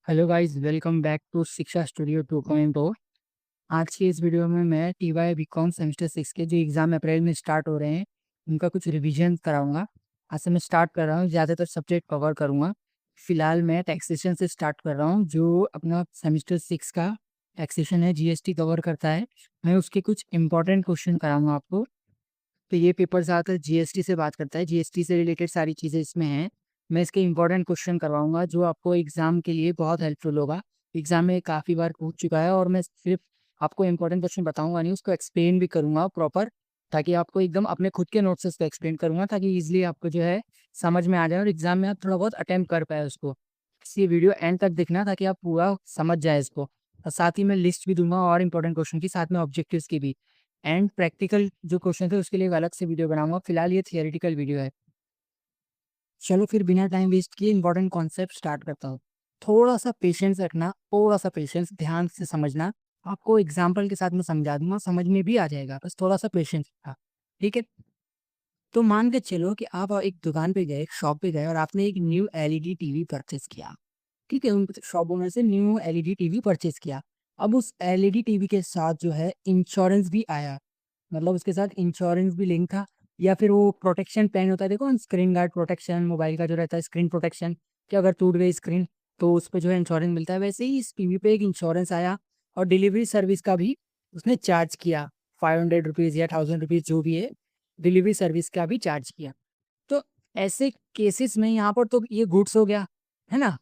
Hello guys, welcome back to Shiksha studio 2.0। आज की इस वीडियो में मैं टीवाई बीकॉम सेमेस्टर 6 के जो एग्ज़ाम अप्रैल में स्टार्ट हो रहे हैं उनका कुछ रिवीजन कराऊंगा। आज से मैं स्टार्ट कर रहा हूँ, ज़्यादातर सब्जेक्ट कवर करूंगा। फिलहाल मैं टैक्सेशन से स्टार्ट कर रहा हूँ, जो अपना सेमेस्टर 6 का टैक्सेशन है, जीएसटी कवर करता है। मैं उसके कुछ इंपॉर्टेंट क्वेश्चन कराऊंगा आपको। तो ये पेपर ज़्यादातर जीएसटी से बात करता है, जीएसटी से रिलेटेड सारी चीज़ें इसमें हैं। मैं इसके इंपॉर्टेंट क्वेश्चन करवाऊंगा जो आपको एग्जाम के लिए बहुत हेल्पफुल होगा। एग्जाम में काफ़ी बार पूछ चुका है और मैं सिर्फ आपको इंपॉर्टेंट क्वेश्चन बताऊंगा नहीं, उसको एक्सप्लेन भी करूंगा प्रॉपर, ताकि आपको एकदम अपने खुद के नोट्स से उसको एक्सप्लेन करूंगा, ताकि इजिली आपको जो है समझ में आ जाए और एग्जाम में आप थोड़ा बहुत अटेम्प्ट कर पाए उसको। इसी वीडियो एंड तक देखना ताकि आप पूरा समझ जाए इसको। और साथ ही मैं लिस्ट भी दूंगा और इंपॉर्टेंट क्वेश्चन की, साथ में ऑब्जेक्टिव्स की भी। एंड प्रैक्टिकल जो क्वेश्चन थे उसके लिए एक अलग से वीडियो बनाऊंगा। फिलहाल ये थियोरेटिकल वीडियो है। चलो फिर बिना टाइम वेस्ट किए इंपॉर्टेंट कॉन्सेप्ट स्टार्ट करता हूँ। थोड़ा सा पेशेंस रखना, थोड़ा सा पेशेंस, ध्यान से समझना। आपको एग्जाम्पल के साथ मैं समझा दूंगा, समझ में भी आ जाएगा, बस थोड़ा सा पेशेंस रखना। ठीक है। तो मान के चलो कि आप एक दुकान पे गए, एक शॉप पे गए और आपने एक न्यू एलईडी टीवी परचेस किया। ठीक है, उन शॉप ओनर से न्यू एलईडी टीवी परचेस किया। अब उस एलईडी टीवी के साथ जो है इंश्योरेंस भी आया, मतलब उसके साथ इंश्योरेंस भी लिंक था। या फिर वो प्रोटेक्शन प्लान होता है, देखो स्क्रीन गार्ड प्रोटेक्शन, मोबाइल का जो रहता है स्क्रीन प्रोटेक्शन, कि अगर टूट गई स्क्रीन तो उस पर जो है इंश्योरेंस मिलता है। वैसे ही इस टीवी पे एक इंश्योरेंस आया और डिलीवरी सर्विस का भी उसने चार्ज किया, 500 रुपीज़ या 1000 रुपीज़ जो भी है, डिलीवरी सर्विस का भी चार्ज किया। तो ऐसे केसेस में यहाँ पर तो ये गुड्स हो गया, है ना,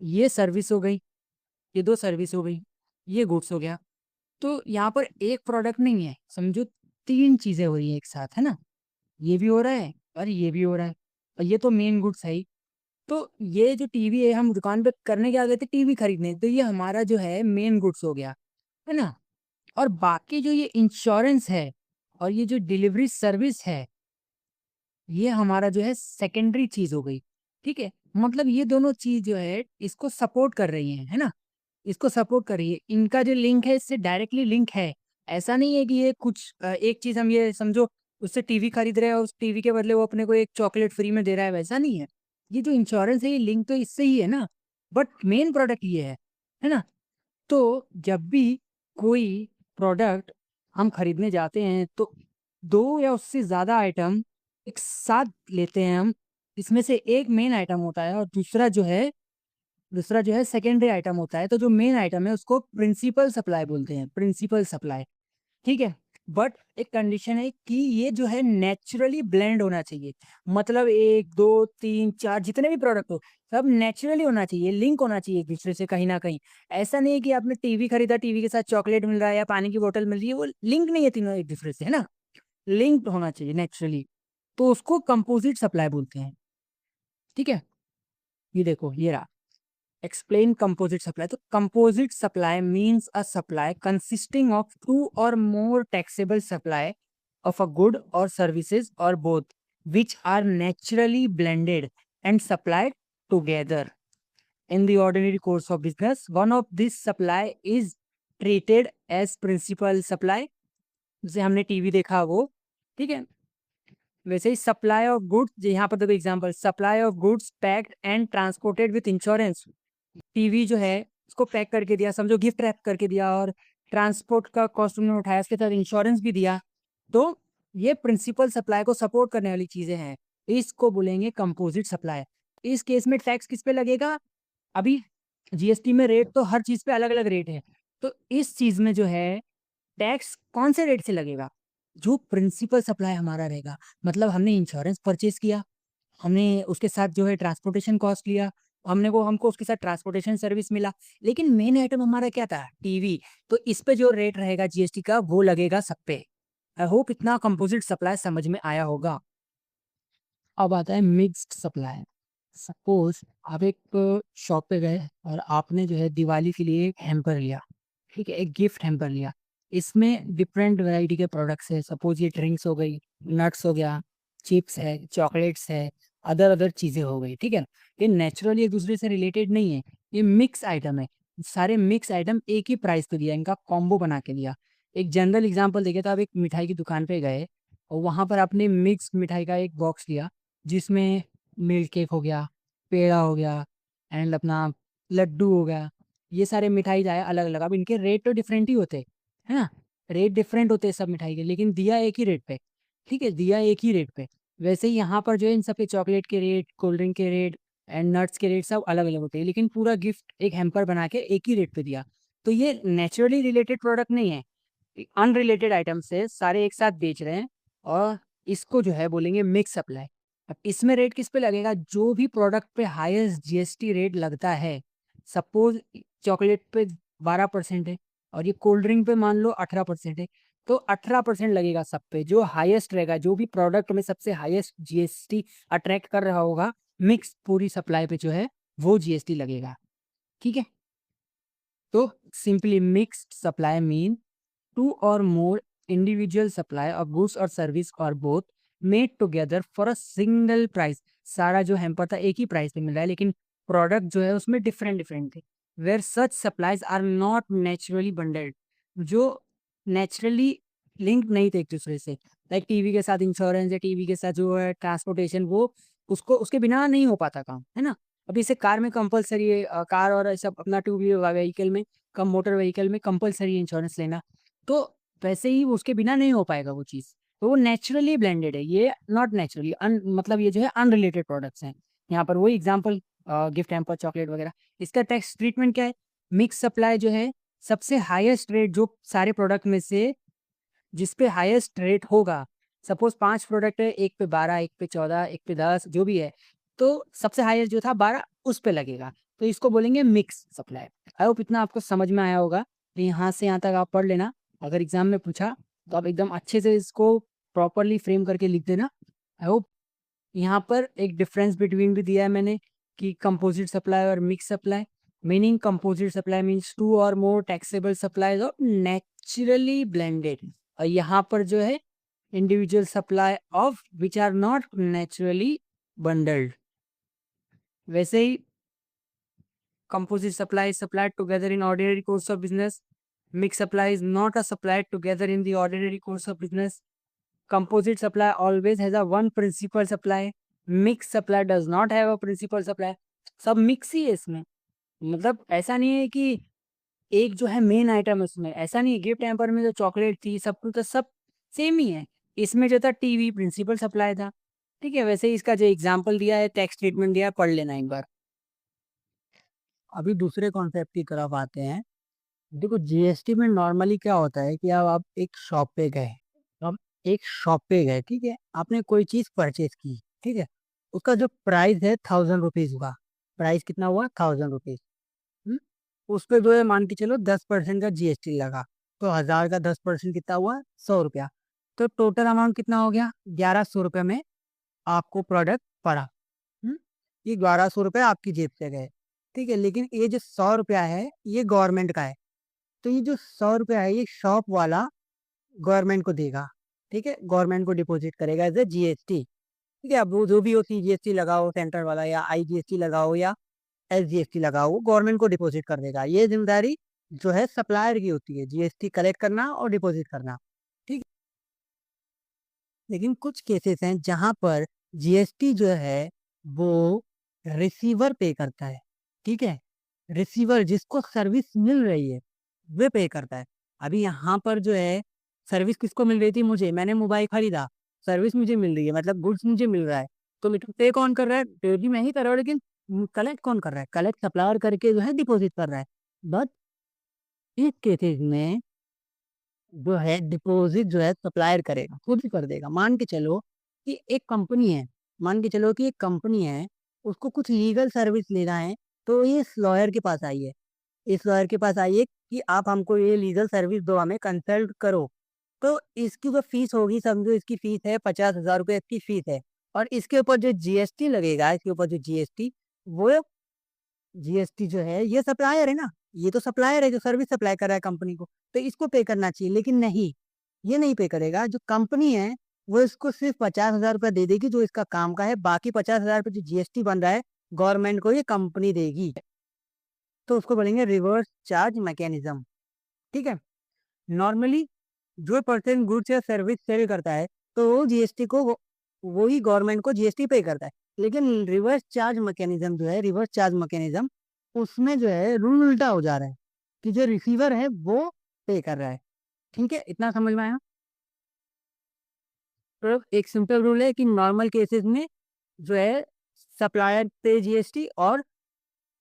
ये सर्विस हो गई, ये दो सर्विस हो गई, ये गुड्स हो गया। तो यहाँ पर एक प्रोडक्ट नहीं है, समझो तीन चीजें हो रही है एक साथ, है ना। ये भी हो रहा है और ये भी हो रहा है, और ये तो मेन गुड्स है ही। तो ये जो टीवी है, हम दुकान पे करने क्या गए थे, टीवी खरीदने, तो ये हमारा जो है मेन गुड्स हो गया, है ना। और बाकी जो ये इंश्योरेंस है और ये जो डिलीवरी सर्विस है, ये हमारा जो है सेकेंडरी चीज हो गई। ठीक है, मतलब ये दोनों चीज जो है इसको सपोर्ट कर रही है ना, इसको सपोर्ट कर रही है। इनका जो लिंक है इससे डायरेक्टली लिंक है। ऐसा नहीं है कि ये कुछ एक चीज हम ये समझो, उससे टीवी खरीद रहे हैं और उस टीवी के बदले वो अपने को एक चॉकलेट फ्री में दे रहा है, वैसा नहीं है। ये जो इंश्योरेंस है ये लिंक तो इससे ही है ना, बट मेन प्रोडक्ट ये है ना। तो जब भी कोई प्रोडक्ट हम खरीदने जाते हैं तो दो या उससे ज्यादा आइटम एक साथ लेते हैं हम। इसमें से एक मेन आइटम होता है और दूसरा जो है सेकेंडरी आइटम होता है। तो जो मेन आइटम है उसको प्रिंसिपल सप्लाई बोलते हैं, प्रिंसिपल सप्लाई। ठीक है, बट एक कंडीशन है कि ये जो है नेचुरली ब्लेंड होना चाहिए। मतलब एक दो तीन चार जितने भी प्रोडक्ट हो, सब नेचुरली होना चाहिए, लिंक होना चाहिए एक दूसरे से कहीं ना कहीं। ऐसा नहीं है कि आपने टीवी खरीदा, टीवी के साथ चॉकलेट मिल रहा है या पानी की बोतल मिल रही है, वो लिंक नहीं है तीनों एक दूसरे से, है ना। लिंक्ड होना चाहिए नेचुरली, तो उसको कंपोजिट सप्लाई बोलते हैं। ठीक है, ये देखो ये रहा। Explain composite supply. तो composite supply means a supply consisting of two or more taxable supply of a good or services or both, which are naturally blended and supplied together in the ordinary course of business. One of this supply is treated as principal supply, जैसे हमने TV देखा वो। ठीक है, वैसे ही supply of goods, यहाँ पर देखो example, supply of goods packed and transported with insurance. TV जो है उसको पैक करके दिया, समझो गिफ्ट रैप करके दिया, और ट्रांसपोर्ट का कॉस्ट उन्होंने उठाया, उसके साथ इंश्योरेंस भी दिया। तो ये प्रिंसिपल सप्लाई को सपोर्ट करने वाली चीजें हैं, इसको बोलेंगे कंपोजिट सप्लाई। इस केस में टैक्स किस पे लगेगा? अभी जीएसटी में रेट तो हर चीज पे अलग अलग रेट है, तो इस चीज में जो है टैक्स कौन से रेट से लगेगा? जो प्रिंसिपल सप्लाई हमारा रहेगा। मतलब हमने इंश्योरेंस परचेज किया, हमने उसके साथ जो है ट्रांसपोर्टेशन कॉस्ट लिया, हमको उसके साथ ट्रांसपोर्टेशन सर्विस मिला, लेकिन मेन आइटम हमारा क्या था? टीवी। तो इस पे जो रेट रहेगा जीएसटी का वो लगेगा सब पे। आई होप इतना कंपोजिट सप्लाई समझ में आया होगा। अब आता है मिक्स्ड सप्लाई। सपोज आप एक शॉप पे गए और आपने जो है दिवाली के लिए एक हैम्पर लिया। ठीक है, एक गिफ्ट हैम्पर लिया। इसमें डिफरेंट वैरायटी के प्रोडक्ट्स है, सपोज ये ड्रिंक्स हो गई, नट्स हो गया, चिप्स है, चॉकलेट्स है, अदर अदर चीजें हो गई। ठीक है, ये नेचुरली एक दूसरे से रिलेटेड नहीं है, ये मिक्स आइटम है। सारे मिक्स आइटम एक ही प्राइस पे दिया, इनका कॉम्बो बना के दिया। एक जनरल एग्जांपल देखे तो आप एक मिठाई की दुकान पे गए और वहां पर आपने मिक्स मिठाई का एक बॉक्स लिया, जिसमें मिल्क केक हो गया, पेड़ा हो गया, एंड अपना लड्डू हो गया, ये सारे मिठाई जो है अलग अलग। अब इनके रेट तो डिफरेंट ही होते है ना, रेट डिफरेंट होते हैं सब मिठाई के, लेकिन दिया एक ही रेट पे। ठीक है, दिया एक ही रेट पे। वैसे ही यहाँ पर जो है इन सब के चॉकलेट के रेट, कोल्ड ड्रिंक के रेट एंड नट्स के रेट सब अलग अलग होते हैं, लेकिन पूरा गिफ्ट एक हैम्पर बना के एक ही रेट पे दिया। तो ये नेचुरली रिलेटेड प्रोडक्ट नहीं है, अनरिलेटेड आइटम से सारे एक साथ बेच रहे हैं, और इसको जो है बोलेंगे मिक्स सप्लाई। अब इसमें रेट किस पे लगेगा, जो भी प्रोडक्ट पे हाईएस्ट जीएसटी रेट लगता है। सपोज चॉकलेट पे 12% है, और ये कोल्ड ड्रिंक पे मान लो 18% है, तो 18% लगेगा सब पे, जो हाईएस्ट रहेगा, जो भी प्रोडक्ट में सबसे हाईएस्ट जीएसटी अट्रैक्ट कर रहा होगा, मिक्स पूरी सप्लाई पे जो है वो जीएसटी लगेगा। ठीक है, तो simply mixed supply mean two or more individual supply of goods or service or both made together for a single price। सारा जो हैम्पर था एक ही प्राइस पे मिल रहा है, लेकिन प्रोडक्ट जो है उसमें डिफरेंट डिफरेंट थे। Where such supplies are not naturally bundled, जो नेचुरली लिंक नहीं थे एक दूसरे से। लाइक टीवी के साथ इंश्योरेंस या टीवी के साथ जो है ट्रांसपोर्टेशन, वो उसको उसके बिना नहीं हो पाता काम, है ना। अभी इसे कार में कंपलसरी है, कार और सब अपना टू व्हीलर व्हीकल में, कम मोटर व्हीकल में कंपलसरी इंश्योरेंस लेना। तो वैसे ही उसके बिना नहीं हो पाएगा वो चीज़। तो वो नेचुरली ब्लेंडेड है, ये नॉट नेचुरली मतलब ये जो है अनरिलेटेड प्रोडक्ट्स हैं। यहाँ पर वही एग्जांपल, गिफ्ट हैम्पर, चॉकलेट वगैरह। इसका टैक्स ट्रीटमेंट क्या है, मिक्स सप्लाई जो है सबसे हाईएस्ट रेट, जो सारे प्रोडक्ट में से जिस पे हाईएस्ट रेट होगा। सपोज 5 प्रोडक्ट है, एक पे 12, एक पे 14, एक पे 10, जो भी है, तो सबसे हाईएस्ट जो था 12 उस पे लगेगा। तो इसको बोलेंगे मिक्स सप्लाई। आई होप इतना आपको समझ में आया होगा। तो यहाँ से यहाँ तक आप पढ़ लेना, अगर एग्जाम में पूछा तो आप एकदम अच्छे से इसको प्रॉपरली फ्रेम करके लिख देना। आई होप यहाँ पर एक डिफरेंस बिटवीन भी दिया है मैंने, कि कंपोजिट सप्लाई और mix supply. Meaning composite supply means two और more taxable supplies of naturally blended, और यहाँ पर जो है individual supply of which are not naturally bundled. वैसे ही composite supply is supplied together in ordinary course of business. Mixed supply is not a supplied together in the ordinary course of business. Composite supply always has a one principal supply. Mixed supply does not have a principal supply. सब mix ही है इसमें, मतलब ऐसा नहीं है कि एक जो है मेन आइटम है उसमें, ऐसा नहीं है। गिफ्ट हैम्पर में जो चॉकलेट थी सब कुछ तो सब सेम ही है। इसमें जो था टीवी प्रिंसिपल सप्लाई था। ठीक है, वैसे ही इसका जो एग्जाम्पल दिया है, टैक्स ट्रीटमेंट दिया है, पढ़ लेना एक बार। अभी दूसरे कॉन्सेप्ट की तरफ आते हैं। देखो, जीएसटी में नॉर्मली क्या होता है कि अब आप एक शॉप पे गए, तो आप एक शॉप पे गए, ठीक है, आपने कोई चीज परचेज की, ठीक है, उसका जो प्राइस है 1000 रुपीज हुआ। प्राइस कितना हुआ, 1000 रुपीज। उस पे जो है मान के चलो 10% का जीएसटी लगा, तो 1000 का 10% कितना हुआ, 100 रुपया। तो टोटल अमाउंट कितना हो गया, 1100 रुपये में आपको प्रोडक्ट पड़ा। हम्म, ये 1200 रुपये आपकी जेब से गए। ठीक है, लेकिन ये जो 100 रुपया है ये गवर्नमेंट का है। तो ये जो 100 रुपया है ये शॉप वाला गवर्नमेंट को देगा। ठीक है, गवर्नमेंट को डिपॉजिट करेगा एज ए जीएसटी। ठीक है, अब वो जो भी होती जीएसटी लगाओ सेंटर वाला, या आईजीएसटी लगाओ या एसजीएसटी लगाओ, वो गवर्नमेंट को डिपॉजिट कर देगा। ये जिम्मेदारी जो है सप्लायर की होती है, जीएसटी कलेक्ट करना और डिपॉजिट करना। ठीक, लेकिन कुछ केसेस हैं जहां पर जीएसटी जो है वो रिसीवर पे करता है। ठीक है, रिसीवर जिसको सर्विस मिल रही है वे पे करता है। अभी यहाँ पर जो है सर्विस किसको मिल रही थी, मुझे, मैंने मोबाइल खरीदा, सर्विस मुझे मिल रही है, मतलब गुड्स मुझे मिल रहा है। तो पे कौन कर रहा है, पे भी मैं ही कर रहा हूँ, लेकिन कलेक्ट कौन कर रहा है, कलेक्ट सप्लायर करके जो है डिपॉजिट कर रहा है। बट इस केसेस में जो है डिपॉजिट जो है सप्लायर करेगा, खुद ही कर देगा। मान के चलो कि एक कंपनी है, मान के चलो कि एक कंपनी है, उसको कुछ लीगल सर्विस लेना है, तो ये इस लॉयर के पास आई है, इस लॉयर के पास आइए कि आप हमको ये लीगल सर्विस दो, हमें कंसल्ट करो। तो इसकी जो फीस होगी, समझो इसकी फीस है 50,000 रुपये, इसकी फीस है। और इसके ऊपर जो जीएसटी लगेगा, इसके ऊपर जो जीएसटी, वो जीएसटी जो है ये सप्लायर है ना, ये तो सप्लायर है जो सर्विस सप्लाई कर रहा है कंपनी को, तो इसको पे करना चाहिए। लेकिन नहीं, ये नहीं पे करेगा। जो कंपनी है वो इसको सिर्फ 50,000 रुपये दे देगी जो इसका काम का है, बाकी 50,000 रुपये जो जीएसटी बन रहा है गवर्नमेंट को ये कंपनी देगी। तो उसको बोलेंगे रिवर्स चार्ज मैकेनिज्म। ठीक है, नॉर्मली जो पर्सन गुड्स या सर्विस सेल करता है तो वो जीएसटी को वो ही गवर्नमेंट को जीएसटी पे करता है। लेकिन रिवर्स चार्ज मैकेनिज्म जो है, रिवर्स चार्ज मैकेनिज्म उसमें जो है रूल उल्टा हो जा रहा है कि जो रिसीवर है वो पे कर रहा है। ठीक है, इतना समझ में आया? तो एक सिंपल रूल है कि नॉर्मल केसेस में जो है सप्लायर पे जीएसटी और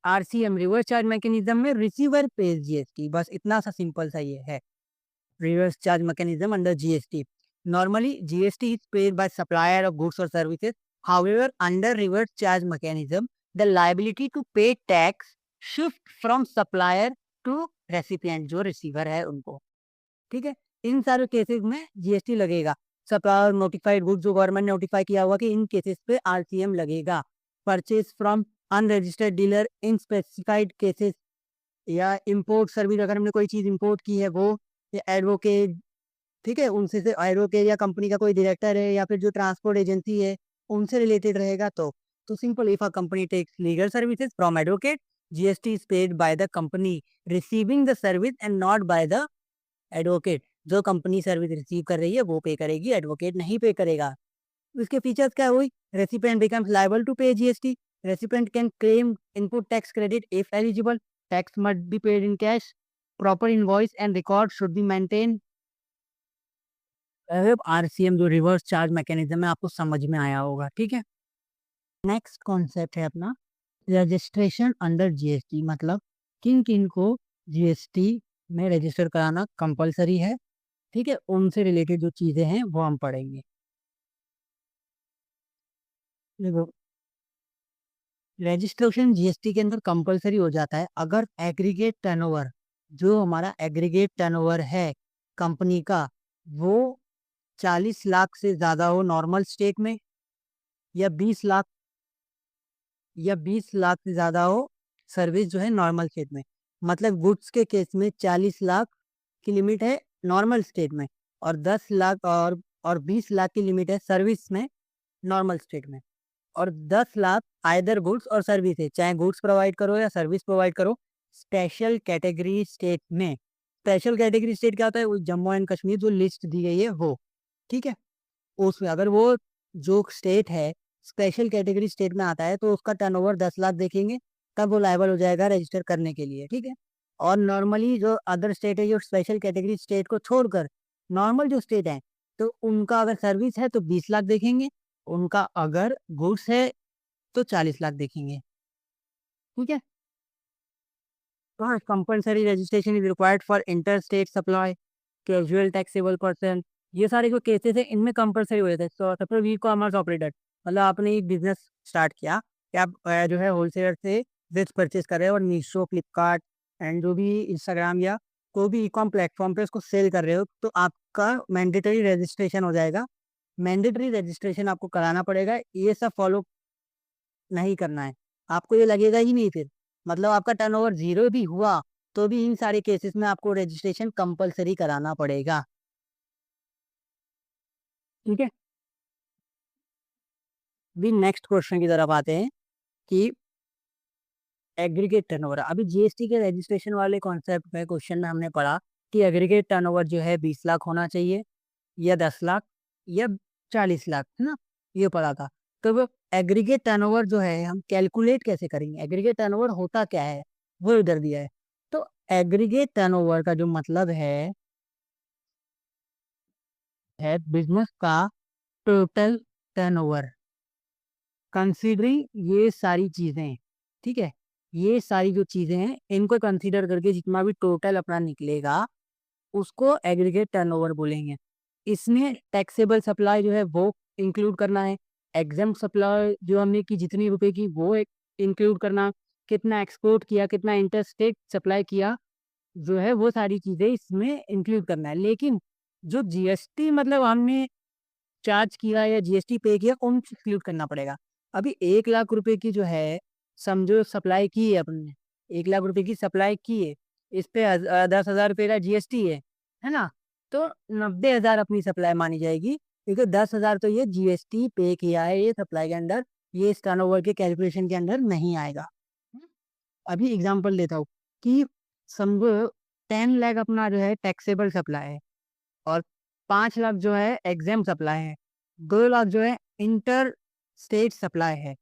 आरसीएम रिवर्स चार्ज मैकेनिज्म में रिसीवर पे जीएसटी, बस इतना सा सिंपल सा ये है। Reverse charge mechanism under GST, normally GST is paid by supplier of goods और services, however under reverse charge mechanism the liability to pay tax shift from supplier to recipient, जो receiver है उनको। ठीक है, इन सारे केसेस में GST लगेगा। Supplier notified goods जो गवर्नमेंट ने नोटिफाई किया हुआ कि इन केसेस पे आरसीएम लगेगा। Purchase from unregistered dealer in specified cases, या इंपोर्ट सर्विस अगर हमने कोई चीज इंपोर्ट की है वो, या एडवोकेट, ठीक है, उनसे से एडवोकेट या कंपनी का कोई डायरेक्टर है या फिर जो ट्रांसपोर्ट एजेंसी है उनसे रिलेटेड रहेगा। तो simple, if a company takes legal services from advocate, GST is paid by the company receiving the service and not by the advocate. जो कंपनी सर्विस रिसीव कर रही है वो पे करेगी, एडवोकेट नहीं पे करेगा। इसके फीचर्स क्या हुई? Recipient becomes liable to pay GST, recipient can claim input tax credit if eligible, tax must be paid in cash, proper invoice and record should be maintain. RCM जो रिवर्स चार्ज मैकेनिज्म है आपको समझ में आया होगा। ठीक है, next concept है अपना रजिस्ट्रेशन अंडर जीएसटी, मतलब किन किन को जीएसटी में रजिस्टर कराना कंपलसरी है। ठीक है, उनसे रिलेटेड जो चीजें हैं वो हम पढ़ेंगे। देखो, रजिस्ट्रेशन जीएसटी के अंदर कंपलसरी हो जाता है अगर एग्रीगेट टर्नओवर, जो हमारा एग्रीगेट टर्नओवर है कंपनी का, वो 40 लाख से ज्यादा हो नॉर्मल स्टेट में, या 20 लाख, या 20 लाख से ज्यादा हो सर्विस जो है नॉर्मल स्टेट में। मतलब गुड्स के केस में 40 लाख की लिमिट है नॉर्मल स्टेट में, और 10 लाख और 20 लाख की लिमिट है सर्विस में नॉर्मल स्टेट में। और 10 लाख आइदर गुड्स और सर्विस है, चाहे गुड्स प्रोवाइड करो या सर्विस प्रोवाइड करो स्पेशल कैटेगरी स्टेट में। स्पेशल कैटेगरी स्टेट क्या होता है? वो जम्मू एंड कश्मीर जो लिस्ट दी गई है वो। ठीक है, उसमें अगर वो जो स्टेट है स्पेशल कैटेगरी स्टेट में आता है तो उसका टर्नओवर 10 लाख देखेंगे, तब वो लायबल हो जाएगा रजिस्टर करने के लिए। ठीक है, और नॉर्मली जो अदर स्टेट है जो स्पेशल कैटेगरी स्टेट को छोड़कर नॉर्मल जो स्टेट है, तो उनका अगर सर्विस है तो 20 लाख देखेंगे, उनका अगर गुड्स है तो 40 लाख देखेंगे। ठीक है, हाँ, compulsory registration is required for inter state supply, casual taxable person, ये सारे जो केसेस है इनमें कंपलसरी हो जाता है। तो सपोज ई कॉमर्स ऑपरेटर, मतलब आपने एक बिजनेस स्टार्ट किया कि आप जो है होलसेलर से गुड्स परचेज कर रहे हो और मीशो, फ्लिपकार्ट एंड जो भी इंस्टाग्राम या कोई भी ई कॉम प्लेटफॉर्म पे उसको सेल कर रहे हो, तो आपका मैंडेटरी रजिस्ट्रेशन हो जाएगा। मैंडेटरी रजिस्ट्रेशन आपको कराना पड़ेगा, ये सब फॉलो नहीं करना है, आपको ये लगेगा ही नहीं फिर, मतलब आपका टर्नओवर जीरो भी हुआ तो भी इन सारे केसेस में आपको रजिस्ट्रेशन कंपलसरी कराना पड़ेगा। ठीक है, भी नेक्स्ट क्वेश्चन की तरफ आते हैं कि एग्रीगेट टर्नओवर, अभी जीएसटी के रजिस्ट्रेशन वाले कॉन्सेप्ट में क्वेश्चन में हमने पढ़ा कि एग्रीगेट टर्नओवर जो है 20 लाख होना चाहिए, या 10 लाख, या 40 लाख, है ना, ये पढ़ा था। तो वो एग्रीगेट टर्नओवर जो है हम कैलकुलेट कैसे करेंगे, एग्रीगेट टर्नओवर होता क्या है वो इधर दिया है। तो एग्रीगेट टर्नओवर का जो मतलब है बिजनेस का टोटल टर्नओवर कंसीडरिंग ये सारी चीजें। ठीक है, ये सारी जो चीजें हैं इनको कंसीडर करके जितना भी टोटल अपना निकलेगा उसको एग्रीगेट टर्नओवर बोलेंगे। इसमें टैक्सेबल सप्लाई जो है वो इंक्लूड करना है, एग्जाम सप्लाई जो हमने की जितनी रुपए की वो इंक्लूड करना, कितना एक्सपोर्ट किया, कितना इंटरस्टेट सप्लाई किया, जो है वो सारी चीजें इसमें इंक्लूड करना है। लेकिन जो जीएसटी मतलब हमने चार्ज किया या जीएसटी पे किया उनको एक्सक्लूड करना पड़ेगा। अभी 1 लाख रुपए की जो है समझो सप्लाई की है अपने, 1 लाख रुपए की सप्लाई की है, इस पे 10,000 रुपये का जीएसटी है ना, तो 90,000 अपनी सप्लाई मानी जाएगी, क्योंकि 10,000 तो ये जीएसटी पे किया है ये सप्लाई के अंदर, ये इस टर्नओवर के कैलकुलेशन के अंदर नहीं आएगा। अभी एग्जांपल देता हूँ कि समझो 10 लाख अपना जो है टैक्सेबल सप्लाई है, और 5 लाख जो है एग्जाम सप्लाई है, 2 लाख जो है इंटर स्टेट सप्लाई है।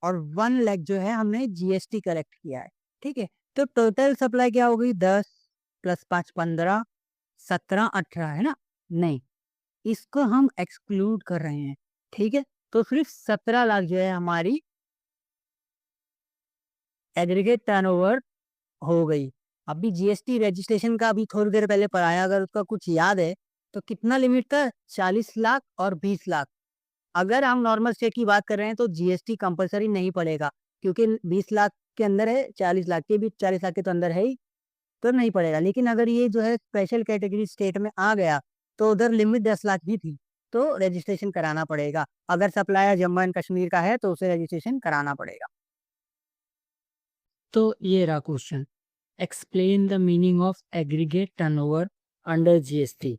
और 1 लाख जो है हमने जीएसटी कलेक्ट किया है। ठीक है, तो टोटल सप्लाई क्या हो गई? 10 प्लस 5 15 17 18 है ना? नहीं, इसको हम एक्सक्लूड कर रहे हैं। ठीक है, तो सिर्फ 17 लाख जो है हमारी एग्रीगेट टर्नओवर हो गई। अभी जीएसटी रजिस्ट्रेशन का अभी थोड़ी देर पहले पढ़ाया, अगर उसका कुछ याद है तो कितना लिमिट था? 40 लाख और 20 लाख। अगर हम नॉर्मल स्टेट की बात कर रहे हैं तो जीएसटी कंपलसरी नहीं पड़ेगा, क्योंकि 20 लाख के अंदर है, 40 लाख के भी 40 लाख के तो अंदर है ही, तो नहीं पड़ेगा। लेकिन अगर ये जो है स्पेशल कैटेगरी स्टेट में आ गया तो उधर लिमिट 10 लाख भी थी, तो रजिस्ट्रेशन कराना पड़ेगा। अगर सप्लायर जम्मू एंड कश्मीर का है तो उसे रजिस्ट्रेशन कराना पड़ेगा। तो ये रहा question, explain the meaning of aggregate turnover under GST.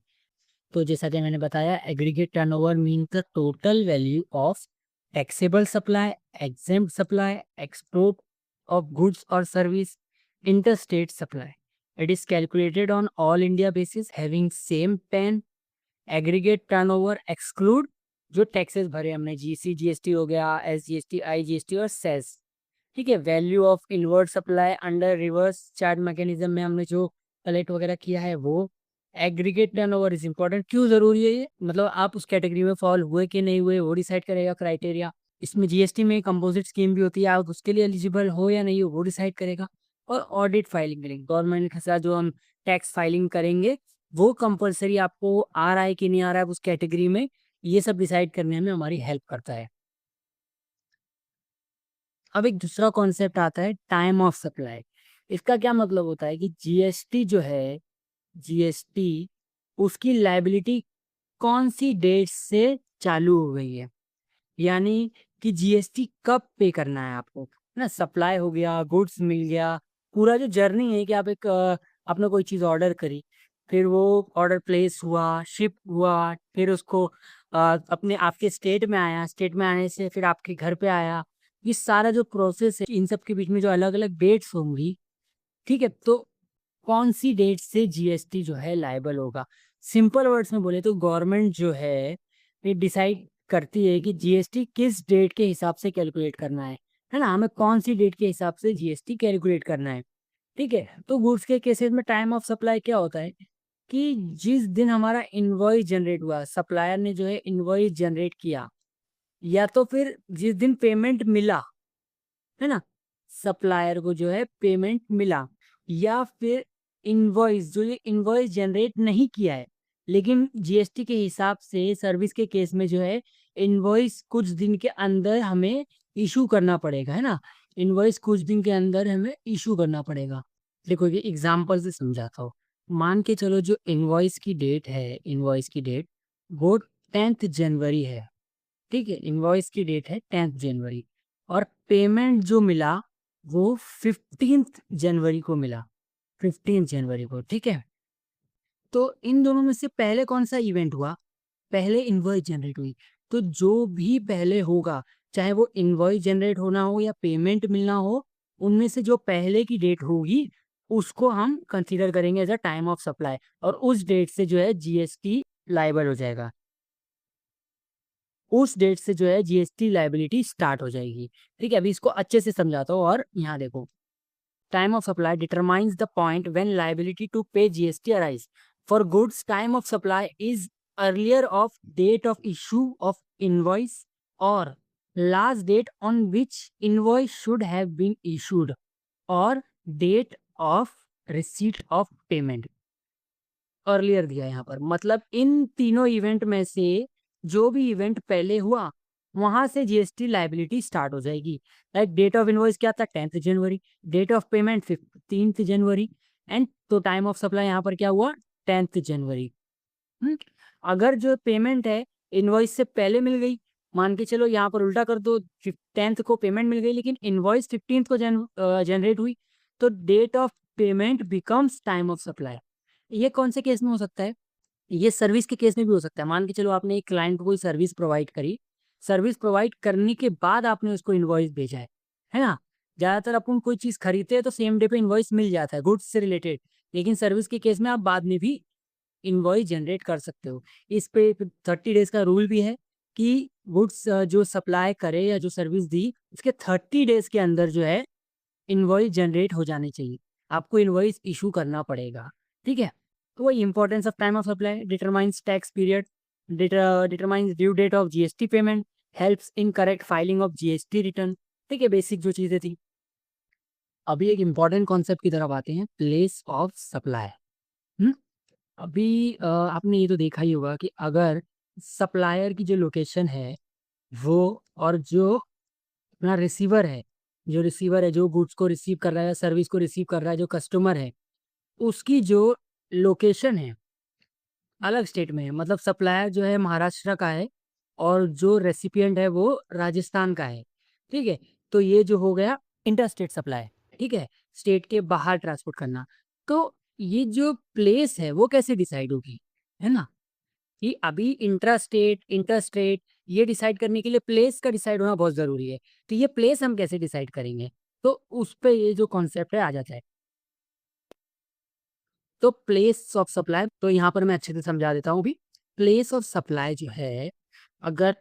तो जैसा कि मैंने बताया, aggregate turnover means the total value of taxable supply, exempt supply, export of goods और service, interstate supply. It is calculated on all India basis having same PAN. Aggregate turnover exclude जो taxes भरे हमने, GC GST हो गया, SGST, IGST और cess. ठीक है, value of inward supply under reverse charge mechanism में हमने जो कलेक्ट वगैरह किया है वो। एग्रीगेट टर्नओवर इज इंपॉर्टेंट, क्यों जरूरी है ये? मतलब आप उस कैटेगरी में फॉल हुए कि नहीं हुए वो डिसाइड करेगा क्राइटेरिया। इसमें जीएसटी में कंपोजिट स्कीम भी होती है, आप उसके लिए एलिजिबल हो या नहीं हो वो डिसाइड करेगा। और ऑडिट फाइलिंग करेंगे, गवर्नमेंट के साथ जो हम टैक्स फाइलिंग करेंगे वो कंपलसरी आपको आ रहा है कि नहीं आ रहा है उस कैटेगरी में, ये सब डिसाइड करने में हमारी हेल्प करता है। अब एक दूसरा कॉन्सेप्ट आता है टाइम ऑफ सप्लाई। इसका क्या मतलब होता है कि जीएसटी जो है, जीएसटी उसकी लायबिलिटी कौन सी डेट से चालू हो गई है, यानी कि जीएसटी कब पे करना है आपको, है ना? सप्लाई हो गया, गुड्स मिल गया, पूरा जो जर्नी है कि आप एक आपने कोई चीज़ ऑर्डर करी, फिर वो ऑर्डर प्लेस हुआ, शिप हुआ, फिर उसको अपने आपके स्टेट में आया, स्टेट में आने से फिर आपके घर पे आया, ये सारा जो प्रोसेस है इन सब के बीच में जो अलग अलग डेट्स होंगी, ठीक है, तो कौन सी डेट से जीएसटी जो है लायबल होगा? सिंपल वर्ड्स में बोले तो गवर्नमेंट जो है ये डिसाइड करती है कि जीएसटी किस डेट के हिसाब से कैलकुलेट करना है ना? हमें कौन सी डेट के हिसाब से जीएसटी कैलकुलेट करना है। ठीक है, तो गुड्स के केसेस में टाइम ऑफ सप्लाई क्या होता है कि जिस दिन हमारा इनवॉइस जनरेट हुआ, सप्लायर ने जो है इनवॉइस जनरेट किया, या तो फिर जिस दिन पेमेंट मिला, है ना, सप्लायर को जो है पेमेंट मिला, या फिर इनवॉइस जो ये इनवॉइस जनरेट नहीं किया है, लेकिन जीएसटी के हिसाब से सर्विस के केस में जो है इनवॉइस कुछ दिन के अंदर हमें इशू करना पड़ेगा, है ना? इनवॉइस कुछ दिन के अंदर हमें इशू करना पड़ेगा। देखो ये एग्जांपल से समझाता हूँ। मान के चलो जो इनवॉइस की डेट है, इनवॉइस की डेट वो 10th जनवरी है। ठीक है, इनवॉइस की डेट है 10th जनवरी और पेमेंट जो मिला वो 15th जनवरी को मिला, 15th जनवरी को। ठीक है, तो इन दोनों में से पहले कौन सा इवेंट हुआ? पहले इनवॉइस जनरेट हुई। तो जो भी पहले होगा, चाहे वो इनवॉइस जनरेट होना हो या पेमेंट मिलना हो, उनमें से जो पहले की डेट होगी उसको हम कंसीडर करेंगे as a time of supply, और उस डेट से जो है जीएसटी लायबल हो जाएगा। उस डेट से जो है जीएसटी लायबिलिटी स्टार्ट हो जाएगी। ठीक है, अभी इसको अच्छे से समझाता हूँ, और यहाँ देखो, time of supply determines the point when liability to pay GST arise. For goods time of supply is earlier of date of issue of invoice और last date on which invoice should have been issued और date of receipt of payment. Earlier दिया है यहाँ पर, मतलब इन तीनों event में से जो भी इवेंट पहले हुआ वहां से जीएसटी लायबिलिटी स्टार्ट हो जाएगी। लाइक डेट ऑफ इनवॉइस क्या था? 10th January, date of payment 15th January, and तो टाइम ऑफ सप्लाई यहाँ पर क्या हुआ? 10th जनवरी। अगर जो पेमेंट है इनवॉइस से पहले मिल गई, मान के चलो यहाँ पर उल्टा कर दो, 10th को पेमेंट मिल गई लेकिन इनवॉइस 15th को जनरेट हुई, तो date of payment becomes time of supply. ये कौन से केस में हो सकता है? ये सर्विस के केस में भी हो सकता है। मान के चलो आपने एक क्लाइंट को कोई सर्विस प्रोवाइड करी, सर्विस प्रोवाइड करने के बाद आपने उसको इनवॉइस भेजा है ना? ज्यादातर अपन कोई चीज खरीदते हैं तो सेम डे पे इनवॉइस मिल जाता है गुड्स से रिलेटेड, लेकिन सर्विस के केस में आप बाद में भी इनवॉइस जनरेट कर सकते हो। इस पे 30 डेज का रूल भी है, कि गुड्स जो सप्लाई करे या जो सर्विस दी उसके 30 डेज के अंदर जो है इनवॉइस जनरेट हो जाने चाहिए, आपको इनवॉइस इशू करना पड़ेगा, ठीक है। तो वही importance of time of supply determines tax period, determines due date of GST payment, helps in correct filing of GST return, ठीक है, बेसिक जो चीज़ें थी। अभी एक इम्पॉर्टेंट कॉन्सेप्ट की तरफ आते हैं, प्लेस ऑफ सप्लाई। अभी आपने ये तो देखा ही होगा कि अगर सप्लायर की जो लोकेशन है वो और जो अपना रिसीवर है, जो रिसीवर है जो गुड्स को रिसीव कर रहा है, सर्विस को रिसीव कर रहा है, जो कस्टमर है, उसकी जो लोकेशन है अलग स्टेट में है, मतलब सप्लायर जो है महाराष्ट्र का है और जो रेसिपिएंट है वो राजस्थान का है, ठीक है। तो ये जो हो गया इंटर स्टेट सप्लाई, ठीक है, स्टेट के बाहर ट्रांसपोर्ट करना। तो ये जो प्लेस है वो कैसे डिसाइड होगी, है ना, कि अभी इंटर स्टेट ये डिसाइड करने के लिए प्लेस का डिसाइड होना बहुत जरूरी है। तो ये प्लेस हम कैसे डिसाइड करेंगे, तो उस पे ये जो कॉन्सेप्ट है आ जाता है। तो प्लेस ऑफ सप्लाई, तो यहाँ पर मैं अच्छे से समझा देता हूँ भी। प्लेस ऑफ सप्लाई जो है, अगर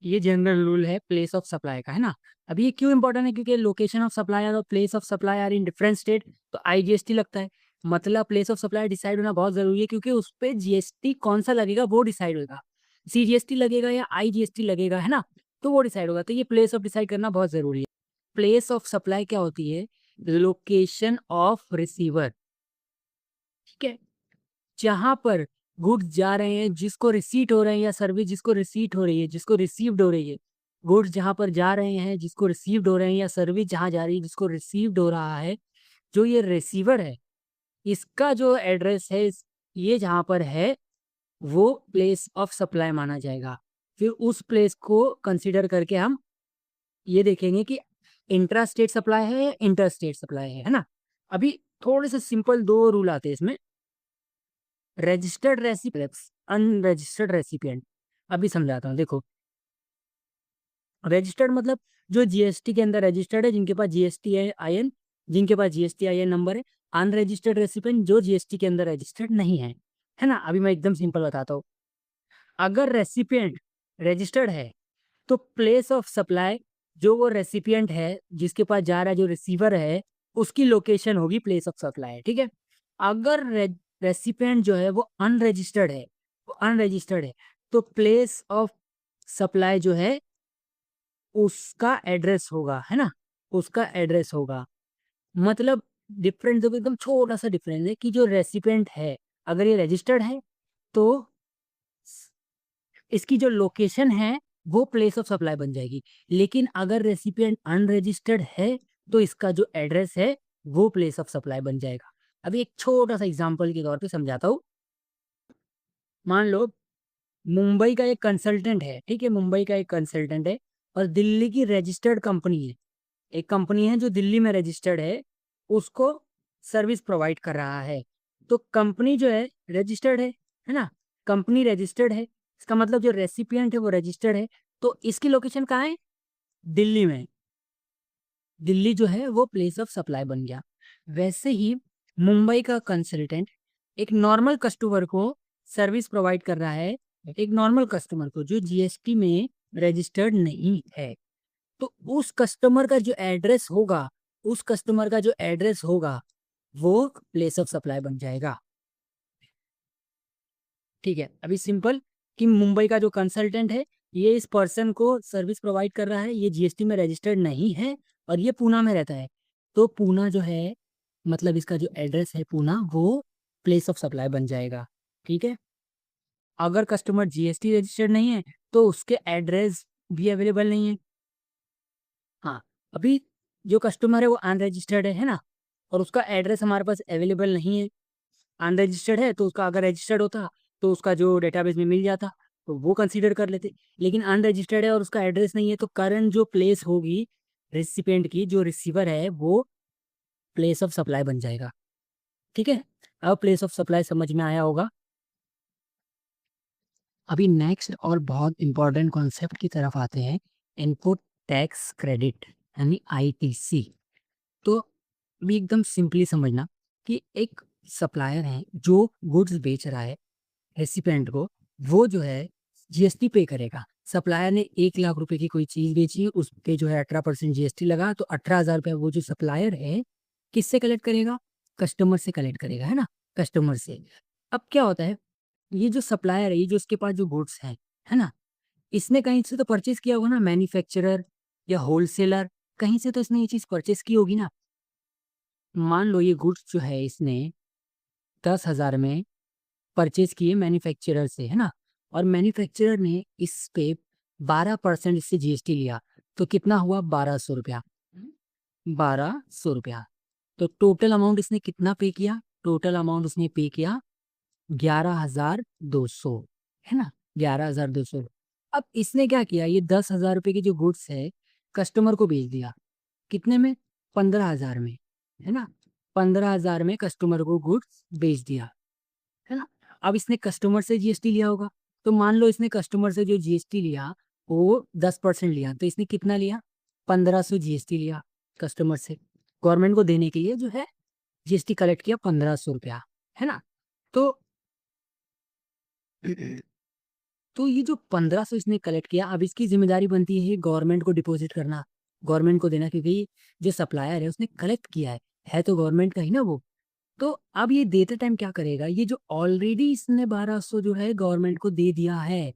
ये जनरल रूल है प्लेस ऑफ सप्लाई का, है ना। अभी ये क्यों इंपॉर्टेंट है, क्योंकि लोकेशन ऑफ सप्लाई और place of supply are in different state, तो आईजीएसटी लगता है। मतलब प्लेस ऑफ सप्लाई डिसाइड होना बहुत जरूरी है, क्योंकि उस पर जीएसटी कौन सा लगेगा वो डिसाइड होगा, सीजीएसटी लगेगा या आईजीएसटी लगेगा, है ना, तो वो डिसाइड होगा। तो ये प्लेस ऑफ डिसाइड करना बहुत जरूरी है। प्लेस ऑफ सप्लाई क्या होती है, लोकेशन ऑफ रिसीवर, ठीक है, जहां पर गुड्स जा रहे हैं, जिसको रिसीट हो रहे हैं, या सर्विस जिसको रिसीट हो रही है, जिसको रिसीव्ड हो रही है, गुड्स जहां पर जा रहे हैं जिसको रिसीव्ड हो रहे हैं, या सर्विस जहां जा रही है जिसको रिसीव्ड हो रहा है, जो ये रिसीवर है इसका जो एड्रेस है ये जहां पर है वो प्लेस ऑफ सप्लाई माना जाएगा। फिर उस प्लेस को कंसिडर करके हम ये देखेंगे कि इंट्रा स्टेट सप्लाई है या इंटर स्टेट सप्लाई है ना। अभी थोड़े से सिंपल दो रूल आते हैं इसमें, रजिस्टर्ड रेसिपिएंट, अनरजिस्टर्ड रेसिपिएंट। अभी समझाता हूँ, देखो, रजिस्टर्ड मतलब जो जीएसटी के अंदर रजिस्टर्ड है, जिनके पास जीएसटी है आईएन, जिनके पास जीएसटी आईएन नंबर है। अनरजिस्टर्ड रेसिपिएंट जो जीएसटी के अंदर रजिस्टर्ड नहीं है ना। अभी मैं एकदम सिंपल बताता हूँ, अगर रेसिपिएंट रजिस्टर्ड है तो प्लेस ऑफ सप्लाई जो वो रेसिपिएंट है जिसके पास जा रहा है, जो रिसीवर है, उसकी लोकेशन होगी प्लेस ऑफ सप्लाई, ठीक है। अगर रेसिपिएंट जो है वो अनरजिस्टर्ड है, तो प्लेस ऑफ सप्लाई जो है उसका एड्रेस होगा, है ना, उसका एड्रेस होगा। मतलब डिफरेंस देखो, एकदम छोटा सा डिफरेंस है कि जो रेसिपिएंट है अगर ये रजिस्टर्ड है तो इसकी जो लोकेशन है वो प्लेस ऑफ सप्लाई बन जाएगी, लेकिन अगर रेसिपिएंट अनरजिस्टर्ड है तो इसका जो एड्रेस है वो प्लेस ऑफ सप्लाई बन जाएगा। अभी एक छोटा सा एग्जांपल के तौर पे समझाता हूँ। मान लो मुंबई का एक कंसल्टेंट है, ठीक है, मुंबई का एक कंसल्टेंट है और दिल्ली की रजिस्टर्ड कंपनी है, एक कंपनी है जो दिल्ली में रजिस्टर्ड है, उसको सर्विस प्रोवाइड कर रहा है। तो कंपनी जो है रजिस्टर्ड है ना, कंपनी रजिस्टर्ड है, इसका मतलब जो रेसिपिएंट है वो रजिस्टर्ड है, तो इसकी लोकेशन कहाँ है, दिल्ली में। दिल्ली जो है वो प्लेस ऑफ सप्लाई बन गया। वैसे ही मुंबई का कंसल्टेंट एक नॉर्मल कस्टमर को सर्विस प्रोवाइड कर रहा है, एक नॉर्मल कस्टमर को जो जीएसटी में रजिस्टर्ड नहीं है, तो उस कस्टमर का जो एड्रेस होगा, उस कस्टमर का जो एड्रेस होगा वो प्लेस ऑफ सप्लाई बन जाएगा, ठीक है। अभी सिंपल कि मुंबई का जो कंसल्टेंट है ये इस पर्सन को सर्विस प्रोवाइड कर रहा है, ये जीएसटी में रजिस्टर्ड नहीं है और ये पूना में रहता है, तो पूना जो है मतलब इसका जो एड्रेस है पूना, वो प्लेस ऑफ सप्लाई बन जाएगा, ठीक है। अगर कस्टमर जीएसटी रजिस्टर्ड नहीं है तो उसके एड्रेस भी अवेलेबल नहीं है। हाँ, अभी जो कस्टमर है वो अनरजिस्टर्ड है ना, और उसका एड्रेस हमारे पास अवेलेबल नहीं है। अनरजिस्टर्ड है तो उसका अगर रजिस्टर्ड होता तो उसका जो डेटाबेस में मिल जाता तो वो कंसीडर कर लेते, लेकिन अनरजिस्टर्ड है और उसका एड्रेस नहीं है, तो करंट जो प्लेस होगी रेसिपिएंट की, जो रिसीवर है, वो प्लेस ऑफ सप्लाई बन जाएगा, ठीक है। अब प्लेस ऑफ सप्लाई समझ में आया होगा। अभी नेक्स्ट और बहुत इंपॉर्टेंट कॉन्सेप्ट की तरफ आते हैं, इनपुट टैक्स क्रेडिट यानी आईटीसी। तो भी एकदम सिंपली समझना कि एक सप्लायर है जो गुड्स बेच रहा है रेसिपिएंट को, वो जो है जीएसटी पे करेगा। सप्लायर ने 1 लाख रुपए की कोई चीज बेची, उस पे जो है 18% जीएसटी लगा, तो 18,000 रुपया वो जो सप्लायर है किससे कलेक्ट करेगा? कस्टमर से कलेक्ट करेगा, है ना, कस्टमर से। अब क्या होता है, ये जो सप्लायर है, ये जो इसके पास जो गुड्स है ना, इसने कहीं से तो परचेज किया होगा ना, मैन्युफैक्चरर या होलसेलर, कहीं से तो इसने ये चीज परचेज की होगी ना। मान लो ये गुड्स जो है इसने 10,000 में परचेज किए मैन्युफैक्चरर से, है ना, और मैन्युफैक्चरर ने इस पे 12% इससे जीएसटी लिया, तो कितना हुआ? 1200 रुपया। 1200 रुपया। तो टोटल अमाउंट इसने कितना पे किया? टोटल अमाउंट उसने पे किया 11,200, है ना, 11,200। अब इसने क्या किया, ये 10,000 रुपये की जो गुड्स है कस्टमर को बेच दिया, कितने में? 15,000 में, है ना, 15,000 में कस्टमर को गुड्स बेच दिया, है ना। अब इसने कस्टमर से जीएसटी लिया होगा, तो मान लो इसने कस्टमर से जो जीएसटी लिया वो 10% लिया, तो इसने कितना लिया? 1500 जीएसटी लिया कस्टमर से, गवर्नमेंट को देने के लिए जो है जीएसटी कलेक्ट किया 1500 रुपया, है ना। तो तो ये जो 1500 इसने कलेक्ट किया, अब इसकी जिम्मेदारी बनती है गवर्नमेंट को डिपॉजिट करना, गवर्नमेंट को देना, क्योंकि जो सप्लायर है उसने कलेक्ट किया है तो गवर्नमेंट का ही ना वो। तो अब ये देते टाइम क्या करेगा, ये जो ऑलरेडी इसने 1200 जो है गवर्नमेंट को दे दिया है,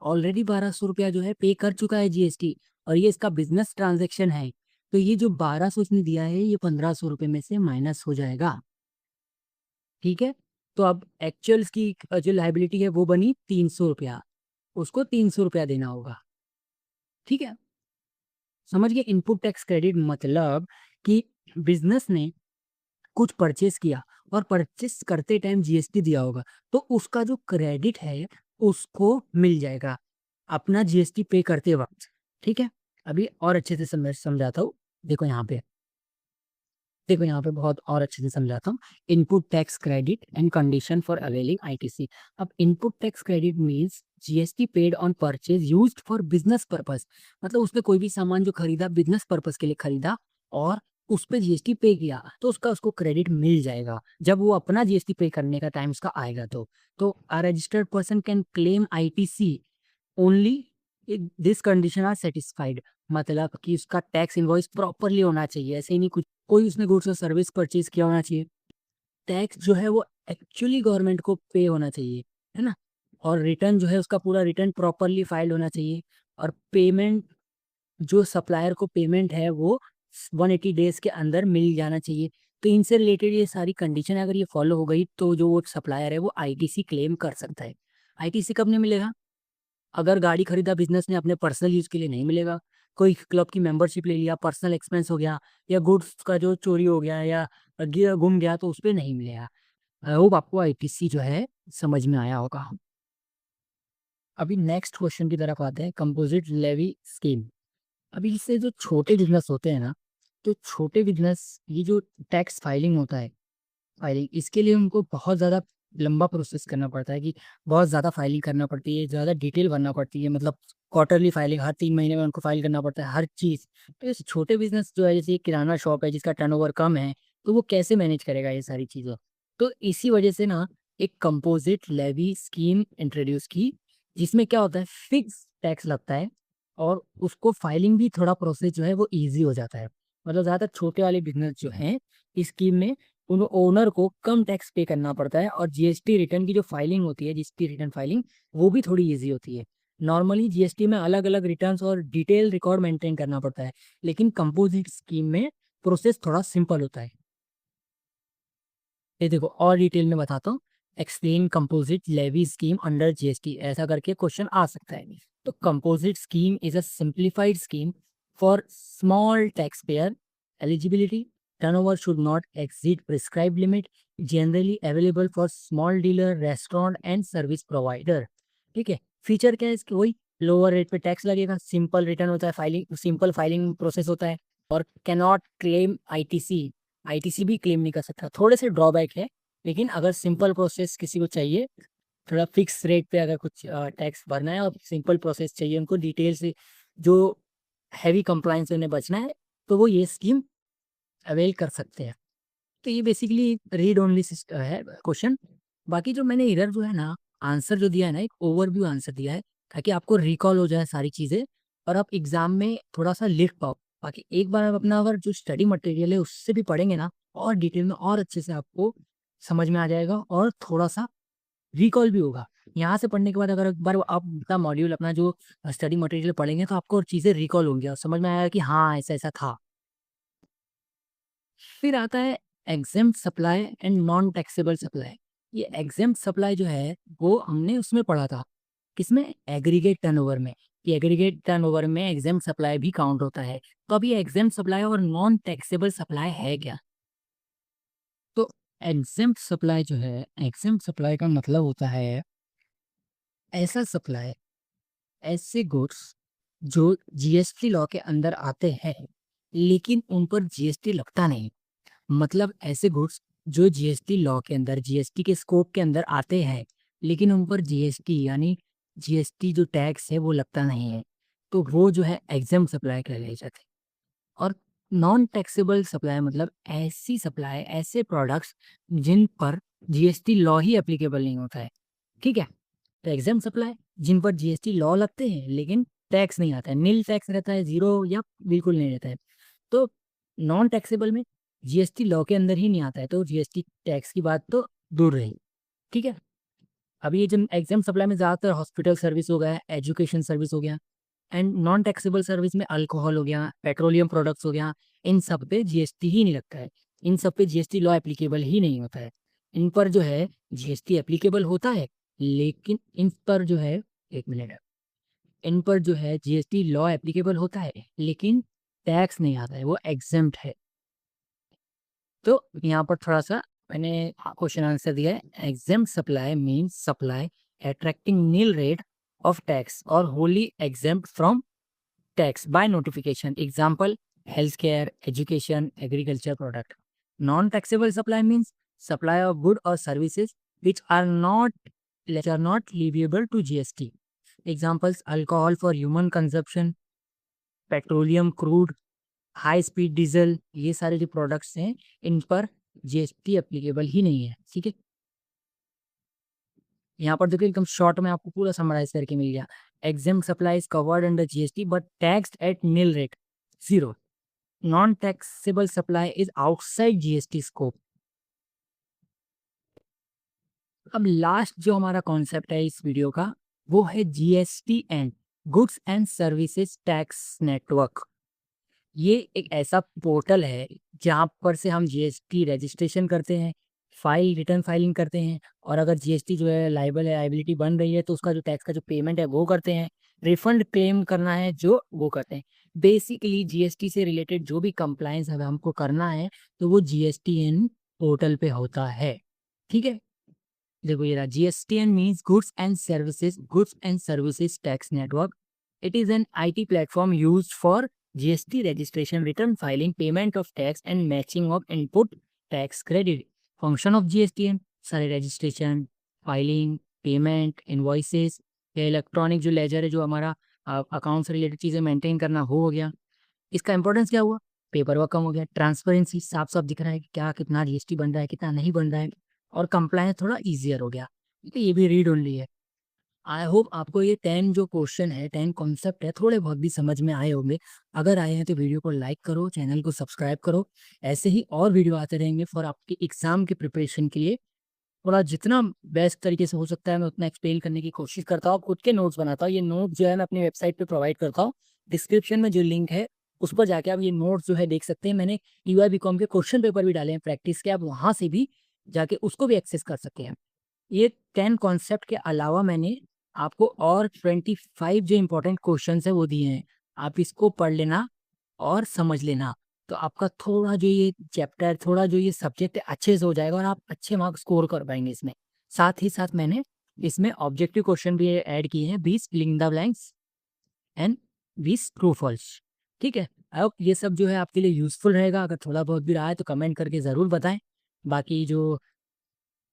ऑलरेडी 1200 रुपया जो है पे कर चुका है जीएसटी, और ये इसका बिजनेस ट्रांजेक्शन है, तो ये जो 1200 इसने दिया है ये 1500 रुपये में से माइनस हो जाएगा, ठीक है। तो अब एक्चुअल की जो लाइबिलिटी है वो बनी 300 रुपया, उसको 300 रुपया देना होगा, ठीक है। समझ गए? इनपुट टैक्स क्रेडिट मतलब कि बिजनेस ने कुछ परचेस किया और परचेस करते टाइम जीएसटी दिया होगा, तो उसका जो क्रेडिट है उसको मिल जाएगा अपना जीएसटी पे करते वक्त, ठीक है। अभी और अच्छे से समझाता हूँ। देखो यहाँ पे, देखो यहाँ पे बहुत और अच्छे से समझाता हूँ। Input tax credit and condition for availing ITC. अब input tax credit means GST paid on purchase used for business purpose, मतलब उसने कोई भी सामान जो खरीदा बिजनेस पर्पस के लिए खरीदा और उस पे जीएसटी पे किया, तो उसका उसको क्रेडिट मिल जाएगा जब वो अपना जीएसटी पे करने का टाइम उसका आएगा। तो a registered person can claim ITC only if this condition are satisfied, मतलब कि उसका टैक्स इनवॉइस प्रॉपरली होना चाहिए, ऐसे ही नहीं कुछ कोई उसने गुड्स और सर्विस परचेज किया होना चाहिए, टैक्स जो है वो एक्चुअली गवर्नमेंट को पे होना चाहिए, है ना, और रिटर्न जो है उसका पूरा रिटर्न प्रॉपरली फाइल होना चाहिए, और पेमेंट जो सप्लायर को पेमेंट है वो 180 डेज के अंदर मिल जाना चाहिए। तो इनसे रिलेटेड ये सारी कंडीशन अगर ये फॉलो हो गई तो जो वो सप्लायर है वो आईटीसी क्लेम कर सकता है। आईटीसी कब नहीं मिलेगा? अगर गाड़ी खरीदा बिजनेस ने अपने पर्सनल यूज के लिए नहीं मिलेगा, कोई क्लब की मेंबरशिप ले लिया, पर्सनल एक्सपेंस हो गया, या गुड्स का जो चोरी हो गया या गुम गया, तो उस पर नहीं मिलेगा। आई होप आपको आईटीसी जो है समझ में आया होगा। अभी नेक्स्ट क्वेश्चन की तरफ आते हैं, कंपोजिट लेवी स्कीम। अभी इससे जो छोटे बिजनेस होते हैं ना, तो छोटे बिजनेस ये जो टैक्स फाइलिंग होता है, फाइलिंग इसके लिए उनको बहुत ज़्यादा लंबा प्रोसेस करना पड़ता है, कि बहुत ज़्यादा फाइलिंग करना पड़ती है, ज़्यादा डिटेल भरना पड़ती है, मतलब क्वार्टरली फाइलिंग हर 3 महीने में उनको फाइल करना पड़ता है हर चीज़। तो इस छोटे बिजनेस जो है, जैसे एक किराना शॉप है जिसका टर्नओवर कम है, तो वो कैसे मैनेज करेगा ये सारी चीज़ें? तो इसी वजह से ना एक कंपोजिट लेवी स्कीम इंट्रोड्यूस की, जिसमें क्या होता है, फिक्स टैक्स लगता है और उसको फाइलिंग भी थोड़ा प्रोसेस जो है वो ईजी हो जाता है। मतलब ज़्यादातर छोटे वाले बिजनेस जो हैं इस स्कीम में उन ओनर को कम टैक्स पे करना पड़ता है, और जीएसटी रिटर्न की जो फाइलिंग होती है, जीएसटी रिटर्न फाइलिंग, वो भी थोड़ी इजी होती है। नॉर्मली जीएसटी में अलग अलग रिटर्न्स और डिटेल रिकॉर्ड मेंटेन करना पड़ता है, लेकिन कंपोजिट स्कीम में प्रोसेस थोड़ा सिंपल होता है। ये देखो और डिटेल में बताता हूँ। Explain composite levy scheme under GST, ऐसा करके क्वेश्चन आ सकता है। तो composite scheme is a simplified scheme for small tax payer. Eligibility: turnover should not exceed prescribed limit, generally available for small dealer, restaurant and service provider. ठीक है, feature क्या है इसके? वही लोअर रेट पे टैक्स लगेगा, सिंपल रिटर्न होता है, फाइलिंग सिंपल फाइलिंग प्रोसेस होता है, और कैनॉट क्लेम आईटीसी, आईटीसी भी क्लेम नहीं कर सकता। थोड़े से ड्रॉबैक है, लेकिन अगर सिंपल प्रोसेस किसी को चाहिए, थोड़ा फिक्स रेट पे अगर कुछ टैक्स भरना है और सिंपल प्रोसेस चाहिए उनको, डिटेल से जो हैवी कंप्लाइंस से उन्हें बचना है, तो वो ये स्कीम अवेल कर सकते हैं। तो ये बेसिकली रीड ओनली है क्वेश्चन। बाकी जो मैंने इधर जो है ना आंसर जो दिया है ना, एक ओवरव्यू आंसर दिया है, ताकि आपको रिकॉल हो जाए सारी चीज़ें और आप एग्ज़ाम में थोड़ा-सा लिख पाओ। बाकी एक बार आप अपना अगर जो स्टडी मटेरियल है उससे भी पढ़ेंगे ना और डिटेल में और अच्छे से आपको समझ में आ जाएगा और थोड़ा-सा रिकॉल भी होगा। यहाँ से पढ़ने के बाद अगर एक बार आप अपना मॉड्यूल अपना जो स्टडी मटेरियल पढ़ेंगे तो आपको चीज़ें रिकॉल होंगी और समझ में आएगा कि हाँ, ऐसा-ऐसा था। फिर आता है exempt supply and non taxable supply. ये एग्जेम्प्ट सप्लाई जो है वो हमने उसमें पढ़ा था, किसमें? एग्रीगेट टर्नओवर में, कि एग्रीगेट टर्नओवर में एग्जेम्प्ट सप्लाई भी काउंट होता है। तो अब ये एग्जेम्प्ट सप्लाई और नॉन टैक्सेबल सप्लाई है क्या? तो एग्जेम्प्ट सप्लाई जो है, एग्जेम्प्ट सप्लाई का मतलब होता है ऐसा सप्लाई, ऐसे गुड्स जो जीएसटी लॉ के अंदर आते हैं लेकिन उन पर जीएसटी लगता नहीं। मतलब ऐसे गुड्स जो जीएसटी लॉ के अंदर, जीएसटी के स्कोप के अंदर आते हैं लेकिन उन पर जीएसटी यानी जीएसटी जो टैक्स है वो लगता नहीं है, तो वो जो है एग्जेम्प्ट सप्लाई कहलाए जाते हैं। और नॉन टैक्सेबल सप्लाई मतलब ऐसी सप्लाई, ऐसे प्रोडक्ट्स जिन पर जीएसटी लॉ ही एप्लीकेबल नहीं होता है। ठीक है? तो एग्जाम सप्लाई जिन पर जीएसटी लॉ लगते हैं लेकिन टैक्स नहीं आता है, नील टैक्स रहता है, जीरो या बिल्कुल नहीं रहता है। तो नॉन टैक्सेबल में जीएसटी लॉ के अंदर ही नहीं आता है, तो जीएसटी टैक्स की बात तो दूर रही। ठीक है? अब ये जब एग्जाम सप्लाई में ज़्यादातर हॉस्पिटल सर्विस हो गया, एजुकेशन सर्विस हो गया एंड नॉन टैक्सेबल सर्विस में अल्कोहल हो गया, पेट्रोलियम प्रोडक्ट्स हो गया, इन सब पे जीएसटी ही नहीं लगता है। इन सब पे जीएसटी लॉ एप्लीकेबल ही नहीं होता है। इन पर जो है जीएसटी एप्लीकेबल होता है, लेकिन इन पर जो है 1 मिनट, इन पर जो है जीएसटी लॉ एप्लीकेबल होता है, लेकिन टैक्स नहीं आता है, वो एग्ज़ेम्प्ट है। तो यहाँ पर थोड़ा-सा मैंने क्वेश्चन आंसर दिया है, exempt supply means supply attracting nil rate of tax और wholly exempt from tax by notification. Example healthcare, education, agriculture product. Non taxable supply means supply of good और services which are not leviable to GST. Examples alcohol for human consumption, petroleum crude, high speed diesel, ये सारे जो products हैं इन पर GST applicable ही नहीं है। ठीक है? यहाँ पर देखिए एकदम शॉर्ट में आपको पूरा समराइज करके मिल गया। Exempt supply is covered under GST but taxed at nil rate, zero. Non taxable supply is outside GST scope. अब लास्ट जो हमारा कॉन्सेप्ट है इस वीडियो का वो है GSTN, goods and services tax network. ये एक ऐसा पोर्टल है जहाँ पर से हम जीएसटी रजिस्ट्रेशन करते हैं, फाइल रिटर्न फाइलिंग करते हैं और अगर जीएसटी जो है लायबल है, लायबिलिटी बन रही है तो उसका जो टैक्स का जो पेमेंट है वो करते हैं, रिफंड क्लेम करना है जो वो करते हैं। बेसिकली जीएसटी से रिलेटेड जो भी कंप्लायंस हमें हमको करना है तो वो जीएसटीएन पोर्टल पे होता है। ठीक है? देखो ये रहा, GSTN means goods and services tax network. It is an IT platform used for GST registration, return filing, payment of tax and matching of input tax credit. Function of GSTN सारे registration, filing, payment, invoices, या electronic जो laser है जो हमारा account से related चीज़ें maintain करना हो गया। इसका इंपॉर्टेंस क्या हुआ? पेपर वर्क कम हो गया, ट्रांसपेरेंसी साफ साफ दिख रहा है कि क्या कितना जीएसटी बन रहा है, कितना नहीं बन रहा है और कंप्लायंस थोड़ा ईजियर हो गया। ठीक है? ये भी रीड ओनली है। आई होप आपको ये 10 जो क्वेश्चन है, 10 कॉन्सेप्ट है, थोड़े बहुत भी समझ में आए होंगे। अगर आए हैं तो वीडियो को लाइक करो, चैनल को सब्सक्राइब करो। ऐसे ही और वीडियो आते रहेंगे फॉर आपके एग्जाम की प्रिपरेशन के लिए। थोड़ा जितना बेस्ट तरीके से हो सकता है मैं उतना एक्सप्लेन करने की कोशिश करता हूँ, खुद के नोट्स बनाता हूँ। ये नोट्स जो है मैं अपनी वेबसाइट पे प्रोवाइड करता हूँ। डिस्क्रिप्शन में जो लिंक है उस पर जाके आप ये नोट्स जो है देख सकते हैं। मैंने टीवाई बीकॉम के क्वेश्चन पेपर भी डाले हैं प्रैक्टिस के, आप वहाँ से भी जाके उसको भी एक्सेस कर सकते हैं। ये 10 कॉन्सेप्ट के अलावा मैंने आपको और 25 जो इंपॉर्टेंट क्वेश्चंस है वो दिए हैं। आप इसको पढ़ लेना और समझ लेना, तो आपका थोड़ा जो ये चैप्टर, थोड़ा जो ये सब्जेक्ट है अच्छे से हो जाएगा और आप अच्छे मार्क्स स्कोर कर पाएंगे इसमें। साथ ही साथ मैंने इसमें ऑब्जेक्टिव क्वेश्चन भी ऐड किए हैं, 20 filling the blanks and 20 true false. ठीक है? अब ये सब जो है आपके लिए यूजफुल रहेगा। अगर थोड़ा बहुत भी रहा है तो कमेंट करके ज़रूर बताएं। बाकी जो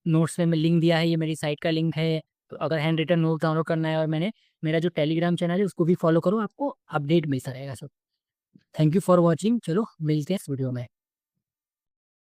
नोट्स में मैं लिंक दिया है, ये मेरी साइट का लिंक है। तो अगर हैंड रिटन नोट डाउनलोड करना है और मैंने मेरा जो टेलीग्राम चैनल है उसको भी फॉलो करो, आपको अपडेट मिलता रहेगा सब। Thank you for watching. चलो मिलते हैं इस वीडियो में।